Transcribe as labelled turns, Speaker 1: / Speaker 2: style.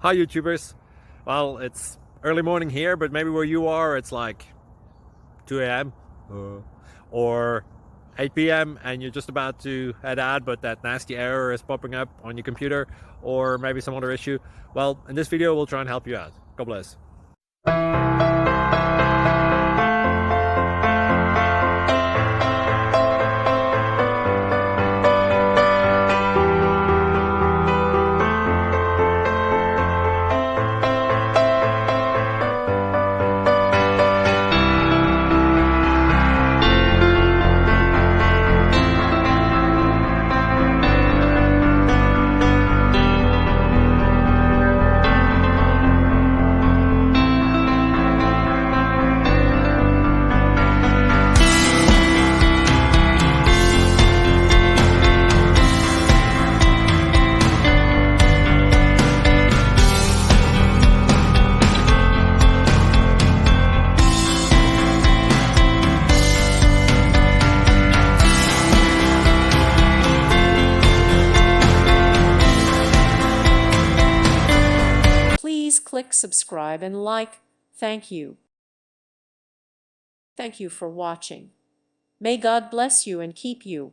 Speaker 1: Hi YouTubers. Well, it's early morning here, but maybe where you are it's like 2 a.m. or 8 p.m. and you're just about to head out, but that nasty error is popping up on your computer, or maybe some other issue. Well, in this video we'll try and help you out. God bless.
Speaker 2: Please click subscribe and like. Thank you. Thank you for watching. May God bless you and keep you.